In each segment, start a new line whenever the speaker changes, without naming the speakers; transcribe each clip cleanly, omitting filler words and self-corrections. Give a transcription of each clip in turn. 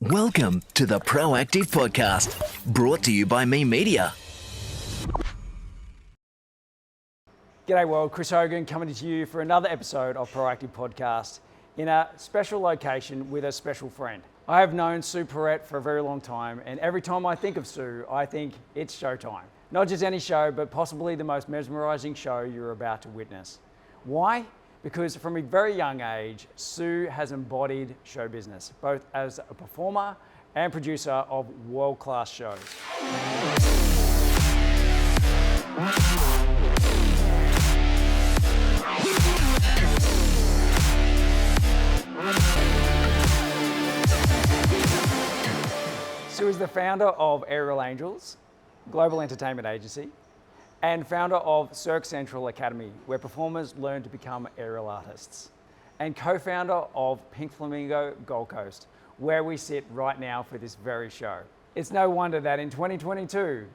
Welcome to the Proactive Podcast, brought to you by Me Media.
G'day world, Chris Hogan coming to you for another episode of Proactive Podcast in a special location with a special friend. I have known Sue Porrett for a very long time, and every time I think of Sue, I think it's showtime. Not just any show, but possibly the most mesmerizing show you're about to witness. Why? Because from a very young age, Sue has embodied show business, both as a performer and producer of world-class shows. Sue is the founder of Aerial Angels, global entertainment agency, and founder of Cirque Central Academy, where performers learn to become aerial artists, and co-founder of Pink Flamingo Gold Coast, where we sit right now for this very show. It's no wonder that in 2022,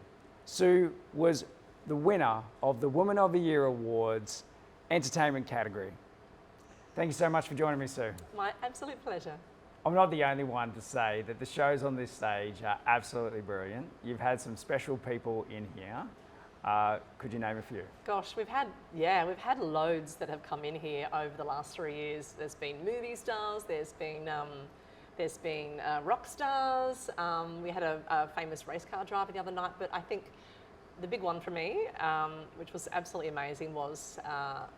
Sue was the winner of the Woman of the Year Awards entertainment category. Thank you so much for joining me, Sue.
My absolute pleasure.
I'm not the only one to say that the shows on this stage are absolutely brilliant. You've had some special people in here. Could you name a few?
Gosh, we've had loads that have come in here over the last 3 years. There's been movie stars, there's been rock stars. We had a famous race car driver the other night, but I think the big one for me, which was absolutely amazing, was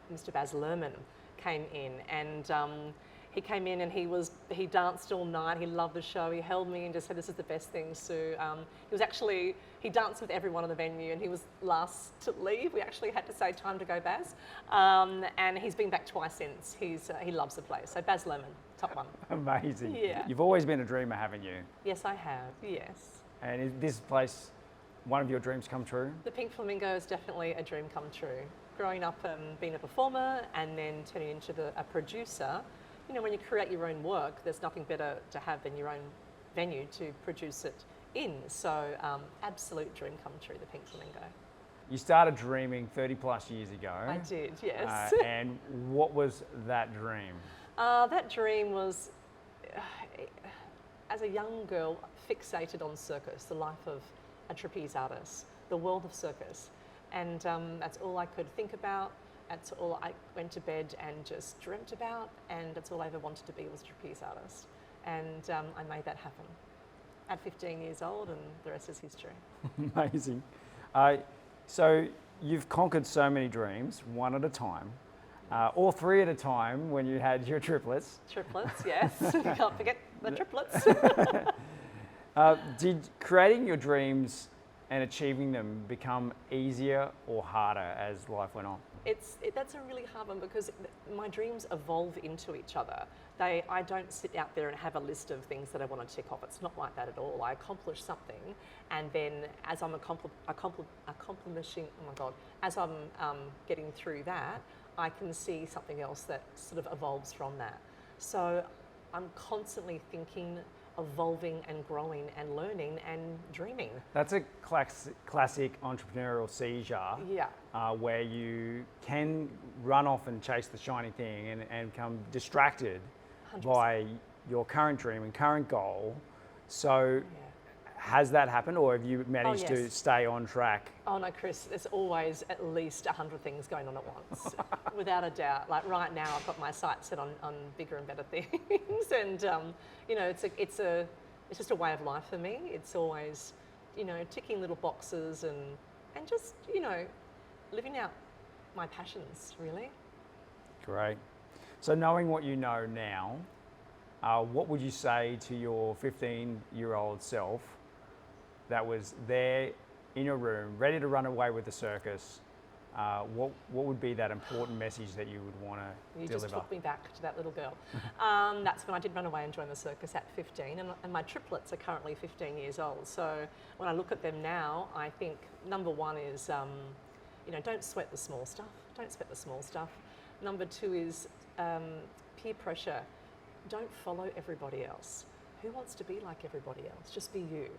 Mr. Baz Luhrmann came in, and he came in and he danced all night. He loved the show. He held me and just said, "This is the best thing, Sue." He danced with everyone on the venue, and he was last to leave. We actually had to say, "Time to go, Baz." And he's been back twice since. He loves the place. So Baz Luhrmann, top one.
Amazing.
Yeah.
You've always been a dreamer, haven't you?
Yes, I have. Yes.
And is this place one of your dreams come true?
The Pink Flamingo is definitely a dream come true. Growing up being a performer and then turning into a producer. You know, when you create your own work, there's nothing better to have than your own venue to produce it in. So, absolute dream come true, the Pink Flamingo.
You started dreaming 30 plus years ago.
I did, yes.
And what was that dream?
That dream was, as a young girl, fixated on circus, the life of a trapeze artist, the world of circus. And that's all I could think about. That's all I went to bed and just dreamt about, and that's all I ever wanted to be was a trapeze artist. And I made that happen at 15 years old, and the rest is history.
Amazing. So you've conquered so many dreams, one at a time, or three at a time when you had your triplets.
Triplets, yes. You can't forget the triplets.
Did creating your dreams and achieving them become easier or harder as life went on?
That's a really hard one because my dreams evolve into each other. I don't sit out there and have a list of things that I want to tick off. It's not like that at all. I accomplish something, and then as I'm getting through that, I can see something else that sort of evolves from that. So I'm constantly thinking, evolving and growing and learning and dreaming.
That's a classic entrepreneurial seizure.
Yeah.
Where you can run off and chase the shiny thing and become distracted
100%.
By your current dream and current goal. So has that happened, or have you managed to stay on track?
Oh no, Chris, there's always at least 100 things going on at once, without a doubt. Like right now, I've got my sights set on bigger and better things, and you know, it's just a way of life for me. It's always, you know, ticking little boxes and just, you know, living out my passions, really.
Great. So knowing what you know now, what would you say to your 15-year-old self that was there in your room, ready to run away with the circus? What would be that important message that you would want to deliver?
You just took me back to that little girl. That's when I did run away and join the circus at 15, and my triplets are currently 15 years old. So when I look at them now, I think number one is, you know, don't sweat the small stuff. Don't sweat the small stuff. Number two is peer pressure. Don't follow everybody else. Who wants to be like everybody else? Just be you.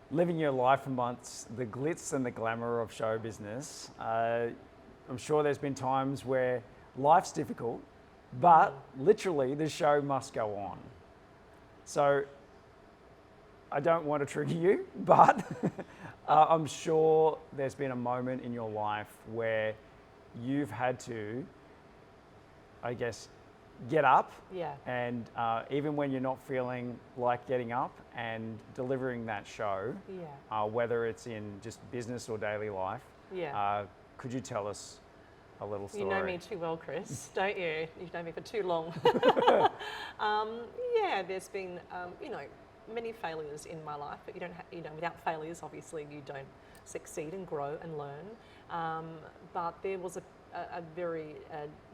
Living your life amongst the glitz and the glamour of show business, I'm sure there's been times where life's difficult, but literally the show must go on. So I don't want to trigger you, but I'm sure there's been a moment in your life where you've had to, I guess, get up.
Yeah.
And even when you're not feeling like getting up and delivering that show,
Yeah.
whether it's in just business or daily life,
Yeah.
could you tell us a little story?
You know me too well, Chris, don't you? You've known me for too long. Yeah, there's been, many failures in my life, but you don't, without failures, obviously, you don't succeed and grow and learn. But there was a very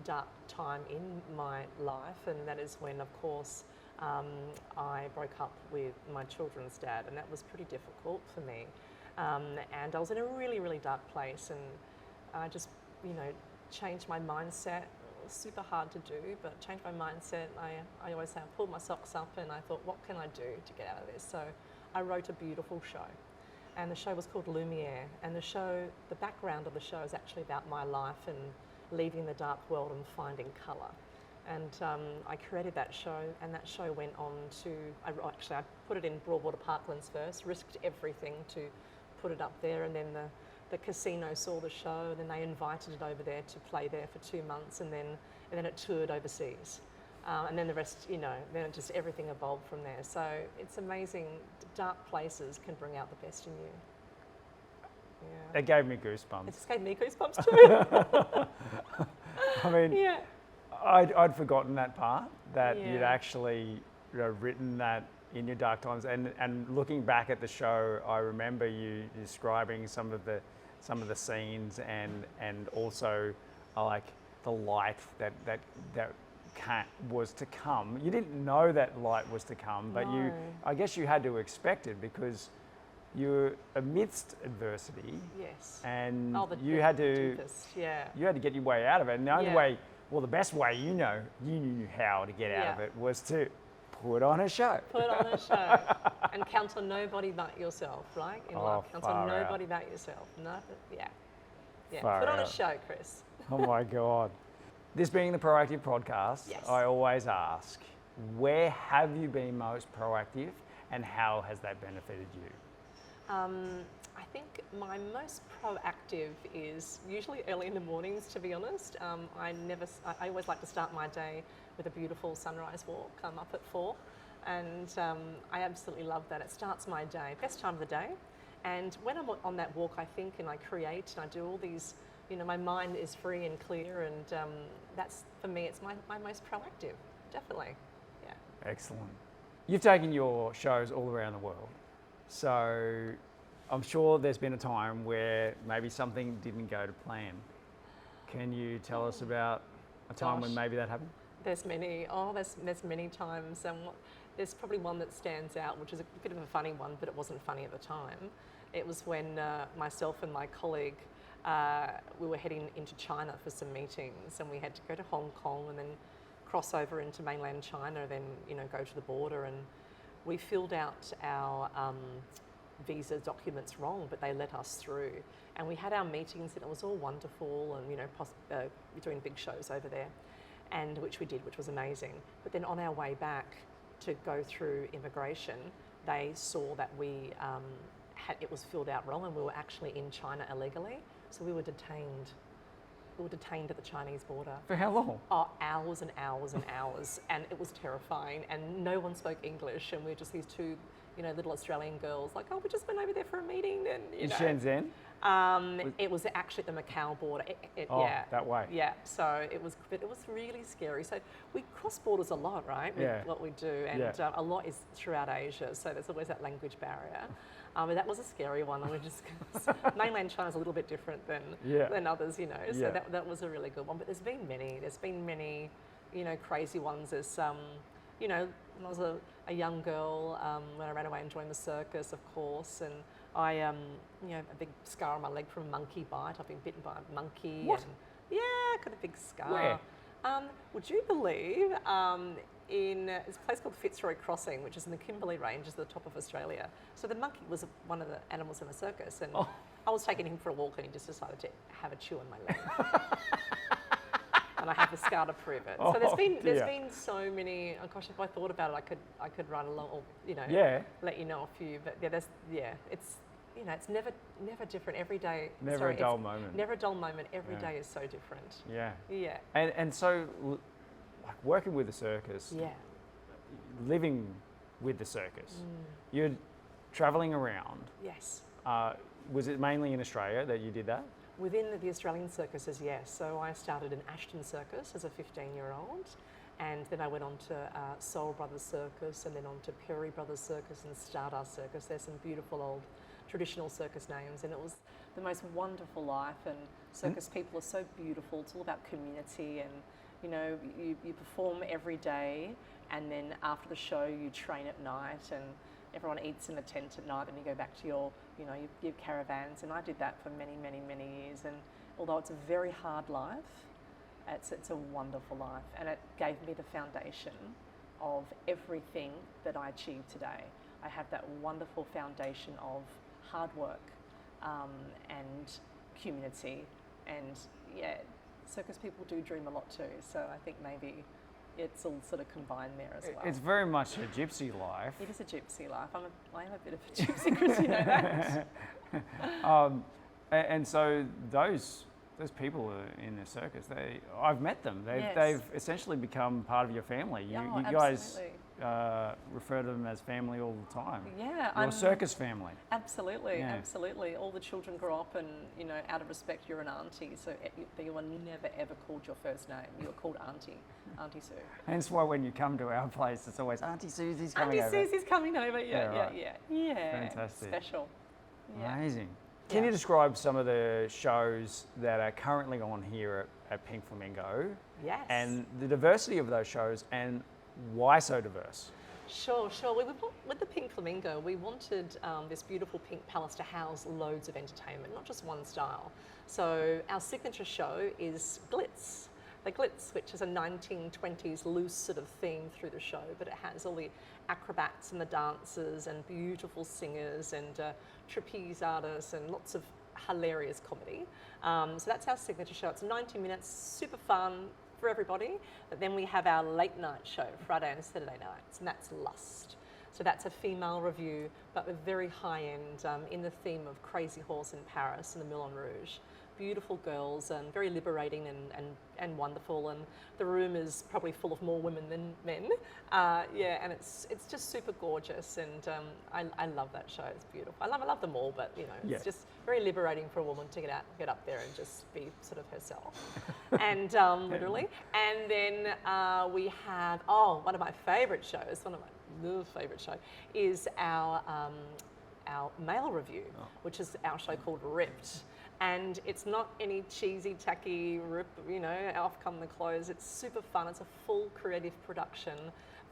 dark time in my life, and that is when, of course, I broke up with my children's dad, and that was pretty difficult for me. And I was in a really, really dark place, and I just, changed my mindset. It was super hard to do, but changed my mindset. I always say I pulled my socks up, and I thought, what can I do to get out of this? So I wrote a beautiful show, and the show was called Lumiere. And the background of the show is actually about my life and leaving the dark world and finding colour. And I created that show, and that show went on to, I put it in Broadwater Parklands first, risked everything to put it up there, and then the casino saw the show, and then they invited it over there to play there for 2 months, and then it toured overseas. And then the rest, then it just everything evolved from there. So it's amazing, dark places can bring out the best in you. Yeah.
It gave me goosebumps.
It just gave me goosebumps too.
I mean,
Yeah.
I'd forgotten that part, that you'd
Yeah.
actually written that in your dark times. And looking back at the show, I remember you describing some of the scenes and also like the light that was to come. You didn't know that light was to come, but
No.
I guess you had to expect it because you're amidst adversity.
Yes.
And
Oh, the
you had
deepest, yeah.
to get your way out of it. And the only
Yeah.
way, well, the best way you knew how to get out of
Yeah.
it was to put on a show.
Put on a show and count on nobody but yourself, right? In life, count on
far out.
nobody but yourself. Nothing, yeah.
Far
Put on a
out.
show, Chris.
Oh my God. This being the Proactive Podcast,
Yes.
I always ask, where have you been most proactive and how has that benefited you?
I think my most proactive is usually early in the mornings, to be honest. I always like to start my day with a beautiful sunrise walk. I'm up at 4, and I absolutely love that. It starts my day, best time of the day. And when I'm on that walk, I think and I create and I do all these, my mind is free and clear, and that's, for me, it's my most proactive, definitely, yeah.
Excellent. You've taken your shows all around the world. So I'm sure there's been a time where maybe something didn't go to plan. Can you tell us about a time when
Gosh.
maybe that happened?
There's many. There's many times. There's probably one that stands out, which is a bit of a funny one, but it wasn't funny at the time. It was when myself and my colleague, we were heading into China for some meetings, and we had to go to Hong Kong and then cross over into mainland China, then go to the border, and we filled out our visa documents wrong, but they let us through. And we had our meetings, and it was all wonderful, and doing big shows over there, and which we did, which was amazing. But then on our way back to go through immigration, they saw that it was filled out wrong, and we were actually in China illegally. So we were detained. We were detained at the Chinese border.
For how long?
Oh, hours and hours and hours, and it was terrifying. And no one spoke English, and we were just these two, little Australian girls, like, oh, we just went over there for a meeting, and
In Shenzhen?
It was actually at the Macau border.
Oh, that way.
Yeah, so it was really scary. So we cross borders a lot, right? With
Yeah.
what we do, and a lot is throughout Asia. So there's always that language barrier. But that was a scary one. I mean, just mainland China's a little bit different than others, So that was a really good one. But there's been many. There's been many, crazy ones. There's when I was a young girl, when I ran away and joined the circus, of course, and I, a big scar on my leg from a monkey bite. I've been bitten by a monkey.
What?
And, yeah, got a big scar.
Where?
Would you believe in this place called Fitzroy Crossing, which is in the Kimberley Ranges at the top of Australia. So the monkey was one of the animals in the circus, and I was taking him for a walk, and he just decided to have a chew on my leg. and I have the scar to prove it. So there's been so many. Oh gosh, if I thought about it, I could run along, or let you know a few. But it's it's never different every day.
Never a dull moment.
Never a dull moment. Every day is so different.
Yeah.
Yeah.
And so, like working with the circus.
Yeah.
Living with the circus. You're traveling around.
Yes.
Was it mainly in Australia that you did that?
Within the Australian circuses, yes. So I started in Ashton Circus as a 15-year-old, and then I went on to Soul Brothers Circus, and then on to Perry Brothers Circus and Stardust Circus. There's some beautiful old traditional circus names, and it was the most wonderful life. And circus people are so beautiful. It's all about community, and you perform every day, and then after the show you train at night, and everyone eats in the tent at night, and you go back to your caravans. And I did that for many, many, many years. And although it's a very hard life, it's a wonderful life, and it gave me the foundation of everything that I achieve today. I have that wonderful foundation of hard work and community, and circus people do dream a lot too. So I think maybe it's all sort of combined there as well.
It's very much a gypsy life.
It is a gypsy life. I am a bit of a gypsy, Chris, you know that.
And so those people in the circus, I've met them. They've essentially become part of your family. You guys refer to them as family all the time.
Yeah,
You're a circus family.
Absolutely, absolutely. All the children grow up, and out of respect, you're an auntie, so you are never ever called your first name. You're called Auntie Sue.
Hence why when you come to our place, it's always Auntie Susie's coming over.
Auntie Susie's coming over. Yeah.
Fantastic.
Special. Yeah.
Amazing. Can you describe some of the shows that are currently on here at Pink Flamingo?
Yes.
And the diversity of those shows, and why so diverse?
Sure. With the Pink Flamingo, we wanted this beautiful pink palace to house loads of entertainment, not just one style. So our signature show is Glitz. The Glitz, which is a 1920s loose sort of theme through the show, but it has all the acrobats and the dancers and beautiful singers and trapeze artists and lots of hilarious comedy. So that's our signature show. It's 90 minutes, super fun for everybody. But then we have our late night show, Friday and Saturday nights, and that's Lust. So that's a female revue, but with very high end in the theme of Crazy Horse in Paris and the Moulin Rouge. Beautiful girls and very liberating and wonderful, and the room is probably full of more women than men. And it's just super gorgeous, and I love that show. It's beautiful. I love them all, but it's just very liberating for a woman to get up there and just be sort of herself, and literally. And then we have one of my favourite shows. One of my favourite show is our male review, which is our show called Ripped. And it's not any cheesy, tacky rip, off come the clothes. It's super fun. It's a full creative production,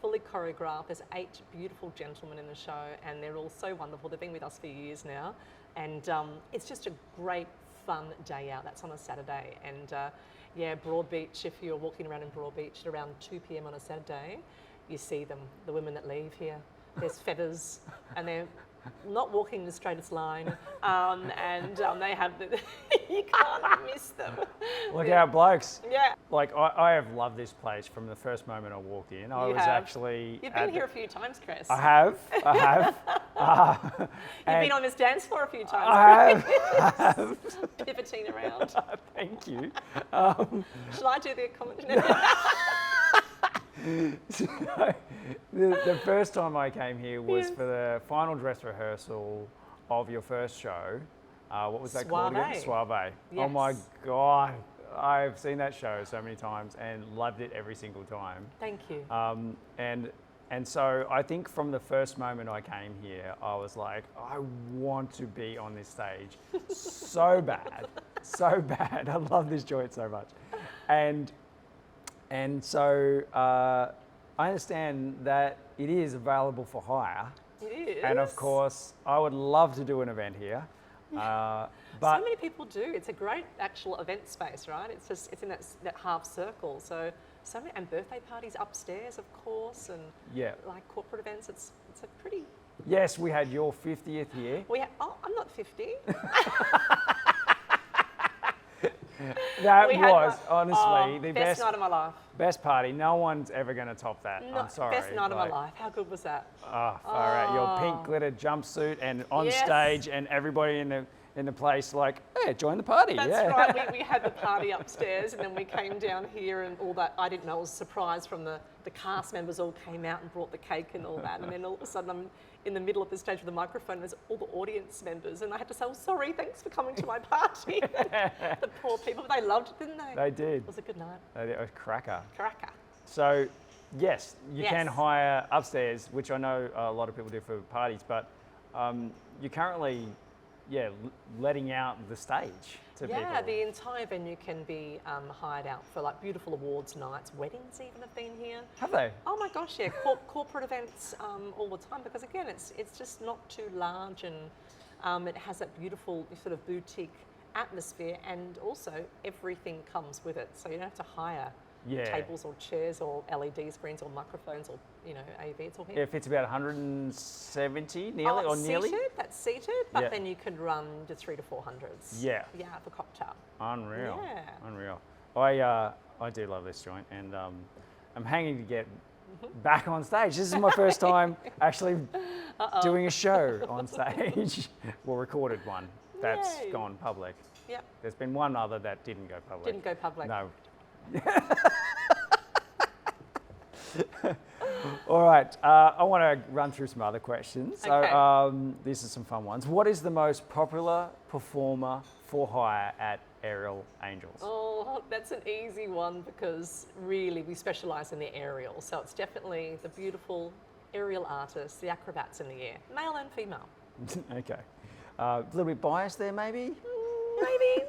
fully choreographed. There's 8 beautiful gentlemen in the show, and they're all so wonderful. They've been with us for years now. And it's just a great, fun day out. That's on a Saturday. And Broadbeach, if you're walking around in Broadbeach at around 2 p.m. on a Saturday, you see them, the women that leave here. There's feathers, and they're not walking the straightest line, and they have you can't miss them.
Look out, blokes.
Yeah.
Like, I have loved this place from the first moment I walked in.
You've been here a few times, Chris.
I have.
You've been on this dance floor a few times.
I have.
Pivoting around.
Thank you.
Shall I do the commentary?
So, the first time I came here was for the final dress rehearsal of your first show. What was that called again? Suave.
Yes.
Oh my God. I've seen that show so many times and loved it every single time.
Thank you.
And so I think from the first moment I came here, I was like, I want to be on this stage so bad, so bad. I love this joint so much. And so I understand that it is available for hire.
It is.
And of course, I would love to do an event here. But
so many people do. It's a great actual event space, right? It's in that half circle. So many, and birthday parties upstairs, of course, and like corporate events. It's a pretty.
Yes, we had your 50th here.
I'm not 50.
That
We had
was honestly the
best night of my life.
best party. No one's ever going to top that. I'm sorry.
Best night of my life. How good was that?
Oh, far out. Your pink glitter jumpsuit and on
Yes.
stage and everybody in the place like, hey, join the party.
That's
yeah.
right. We had the party upstairs, and then we came down here, and all that. I didn't know, it was a surprise from the cast members all came out and brought the cake and all that. And then all of a sudden, I'm in the middle of the stage with a microphone. There's all the audience members, and I had to say, "Oh, sorry, thanks for coming to my party." The poor people, but they loved it, didn't they?
They did.
It was a good night.
It was cracker.
Cracker.
So, yes, you
Yes.
can hire upstairs, which I know a lot of people do for parties, but you're currently, letting out the stage to people.
Yeah, the entire venue can be hired out for like beautiful awards nights. Weddings even have been here.
Have they?
Oh my gosh, yeah, corporate events all the time, because again, it's just not too large, and it has that beautiful sort of boutique atmosphere, and also everything comes with it. So you don't have to hire tables or chairs or LED screens or microphones or AV. It's all here.
It fits about 170 nearly or nearly.
That's seated, but
Yeah.
then you can run to 300 to 400s.
Yeah.
Yeah, for cocktail.
Unreal.
Yeah.
Unreal. I do love this joint, and I'm hanging to get back on stage. This is my first time actually doing a show on stage. Well, recorded one that's
Yay.
gone public.
Yep.
There's been one other that didn't go public.
Didn't go public.
No. All right, I want to run through some other questions. So
Okay.
these are some fun ones. What is the most popular performer for hire at Aerial Angels?
Oh, that's an easy one, because really we specialise in the aerial. So it's definitely the beautiful aerial artists, the acrobats in the air, male and female.
Okay. A little bit biased there, maybe?
Maybe.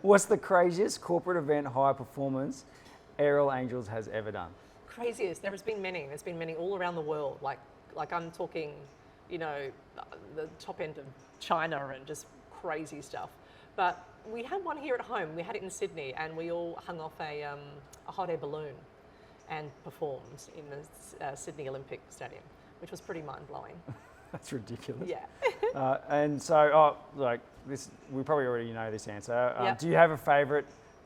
What's the craziest corporate event hire performance Aerial Angels has ever done?
Craziest. There's been many. There's been many all around the world. Like I'm talking, the top end of China and just crazy stuff. But we had one here at home. We had it in Sydney, and we all hung off a hot air balloon and performed in the Sydney Olympic Stadium, which was pretty mind-blowing.
That's ridiculous.
Yeah.
And so, this, we probably already know this answer.
Yep.
Do you have a favourite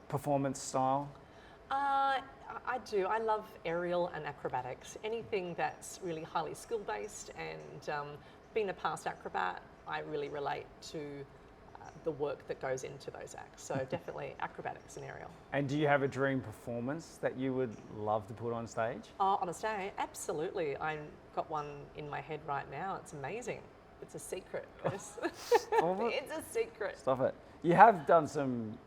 performance style?
I do. I love aerial and acrobatics. Anything that's really highly skill-based, and being a past acrobat, I really relate to the work that goes into those acts. So definitely acrobatics and aerial.
And do you have a dream performance that you would love to put on stage?
Oh, on a stage? Absolutely. I've got one in my head right now. It's amazing. It's a secret, Chris. It's a secret.
Stop it. You have done some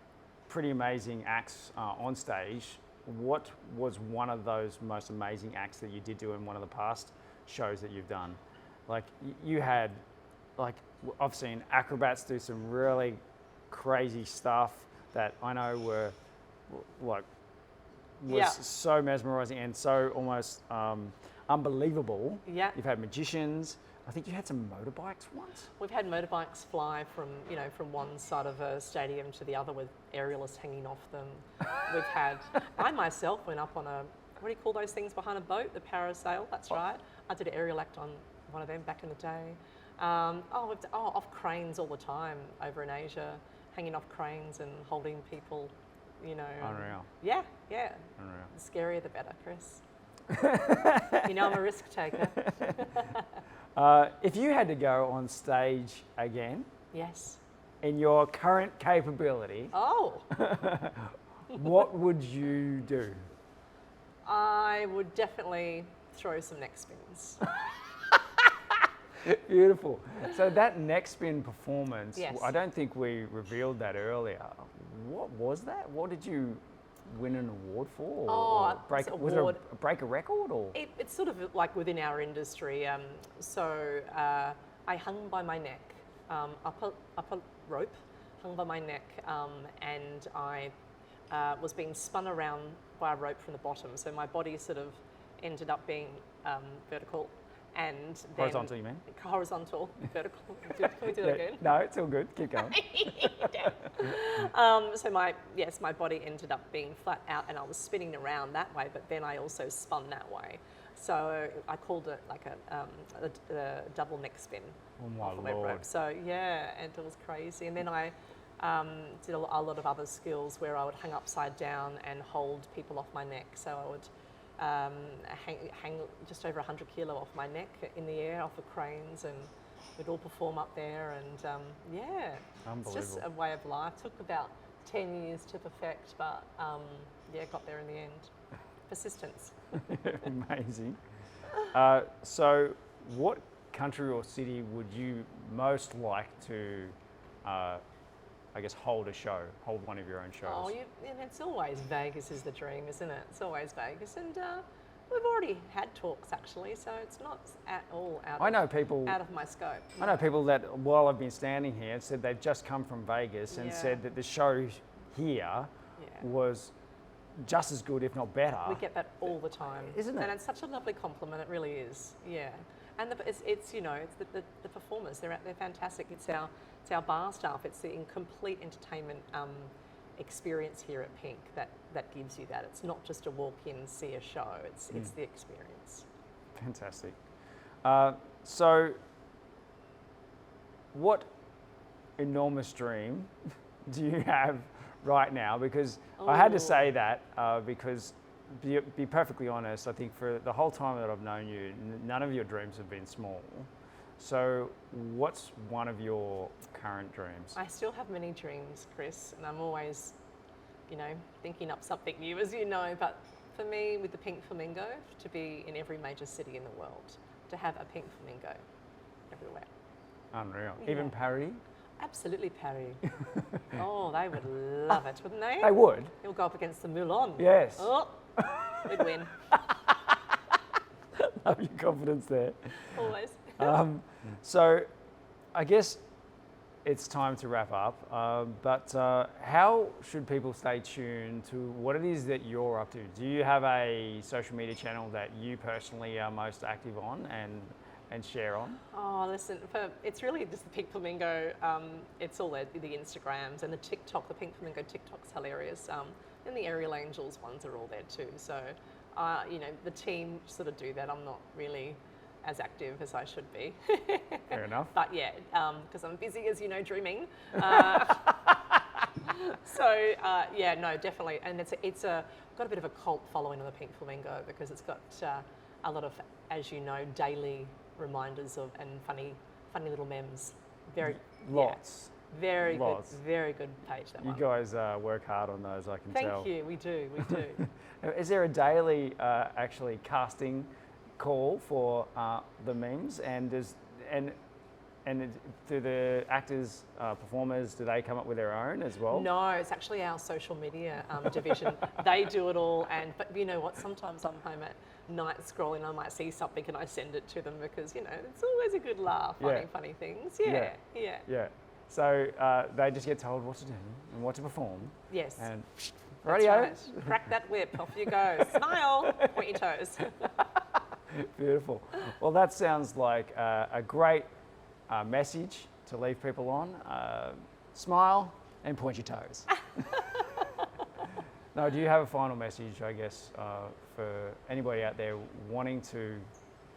pretty amazing acts on stage. What was one of those most amazing acts that you did do in one of the past shows that you've done? Like you had, I've seen acrobats do some really crazy stuff that I know were so mesmerizing and so almost unbelievable.
Yeah.
You've had magicians. I think you had some motorbikes once.
We've had motorbikes fly from one side of a stadium to the other with aerialists hanging off them. We've had, I myself went up on what do you call those things behind a boat? The parasail, that's right. I did an aerial act on one of them back in the day. Off cranes all the time over in Asia, hanging off cranes and holding people,
Unreal.
Yeah.
Unreal.
The scarier the better, Chris. I'm a risk taker.
If you had to go on stage again,
Yes.
in your current capability,
Oh.
what would you do?
I would definitely throw some neck spins.
Beautiful. So that neck spin performance,
Yes.
I don't think we revealed that earlier. What was that? What did you win an award for?
Oh,
break,
this
was it
award-
a break a record or?
It's sort of like within our industry. I hung by my neck, up a rope, hung by my neck, and I was being spun around by a rope from the bottom. So my body sort of ended up being vertical. And then
Horizontal, you mean?
Horizontal, vertical. Can we do that again?
No, it's all good. Keep going.
So my body ended up being flat out, and I was spinning around that way, but then I also spun that way. So I called it like a double neck spin
Oh my
off of my
Lord.
rope. So yeah, and it was crazy. And then I Did a lot of other skills where I would hang upside down and hold people off my neck. So I would hang just over 100 kilo off my neck in the air off the cranes, and we'd all perform up there. And yeah, it's just a way of life. Took about 10 years to perfect, but yeah, got there in the end. Persistence.
Amazing. So what country or city would you most like to, I guess, hold one of your own shows?
Oh, it's always Vegas is the dream, isn't it? It's always Vegas, and we've already had talks actually, so it's not at all out of my scope.
I know people that, while I've been standing here, said they've just come from Vegas and said that the show here was just as good, if not better.
We get that all the time,
isn't it?
And it's such a lovely compliment. It really is. Yeah, and it's the performers. They're fantastic. It's our bar staff. It's the complete entertainment experience here at Pink that gives you that. It's not just a walk in, see a show. It's the experience.
Fantastic. So, what enormous dream do you have right now? Because I had to say that because, be perfectly honest, I think for the whole time that I've known you, none of your dreams have been small. So what's one of your current dreams?
I still have many dreams, Chris, and I'm always, thinking up something new, as you know. But for me, with the Pink Flamingo, to be in every major city in the world, to have a Pink Flamingo everywhere.
Unreal.
Yeah.
Even Paris?
Absolutely, Paris. Oh, they would love it, wouldn't they?
They would.
He'll go up against the Moulin.
Yes.
Oh, we'd win.
Love your confidence there.
Always.
So, I guess it's time to wrap up. But how should people stay tuned to what it is that you're up to? Do you have a social media channel that you personally are most active on and share on?
Oh, listen, it's really just the Pink Flamingo. It's all the Instagrams and the TikTok. The Pink Flamingo TikTok's hilarious. And the Aerial Angels ones are all there too. So, the team sort of do that. I'm not really as active as I should be.
Fair enough.
But yeah, because I'm busy, as you know, dreaming. No, definitely. And it's got a bit of a cult following on the Pink Flamingo because it's got a lot of, as you know, daily reminders of and funny little memes.
Lots.
Very good page, that one.
You guys work hard on those, I can tell.
Thank you, we do.
Is there a daily actually casting call for the memes, and do the actors, performers, do they come up with their own as well?
No, it's actually our social media division. They do it all, but you know what? Sometimes I'm home at night scrolling, I might see something and I send it to them because it's always a good laugh, funny things. Yeah.
So they just get told what to do and what to perform.
Yes.
And
radio. Right. Crack that whip, off you go. Smile, point your toes.
Beautiful. Well, that sounds like a great message to leave people on. Smile and point your toes. Now, do you have a final message, I guess, for anybody out there wanting to,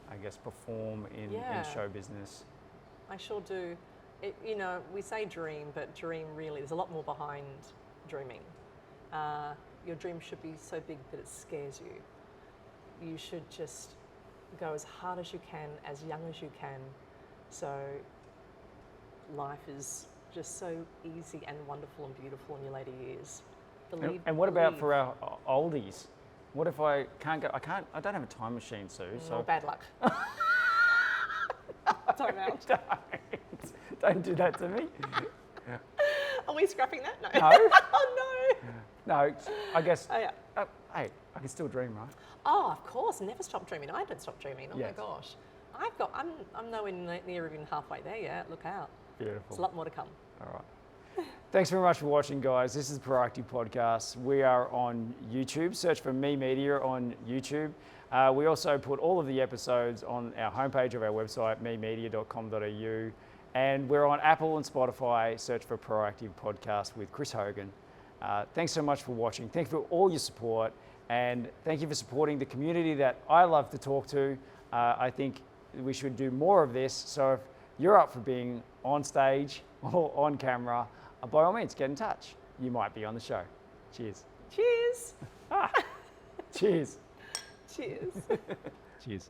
I guess, perform in show business?
I sure do. We say dream, but dream really, there's a lot more behind dreaming. Your dream should be so big that it scares you. You should just go as hard as you can, as young as you can. So life is just so easy and wonderful and beautiful in your later years.
And what about for our oldies? What if I can't go? I don't have a time machine, Sue. So
bad luck. Don't out.
Don't do that to me.
Are we scrapping that? No.
No.
Oh no.
No, I guess.
Oh, yeah.
Hey, I can still dream, right?
Oh, of course. Never stop dreaming. I don't stop dreaming. Oh
Yes.
my gosh. I'm nowhere near even halfway there yet. Look out.
Beautiful.
There's a lot more to come.
All right. Thanks very much for watching, guys. This is the Proactive Podcast. We are on YouTube. Search for Me Media on YouTube. We also put all of the episodes on our homepage of our website, memedia.com.au. And we're on Apple and Spotify. Search for Proactive Podcast with Chris Hogan. Thanks so much for watching. Thank you for all your support. And thank you for supporting the community that I love to talk to. I think we should do more of this. So if you're up for being on stage or on camera, by all means, get in touch. You might be on the show. Cheers.
Cheers.
Cheers.
Cheers.
Cheers.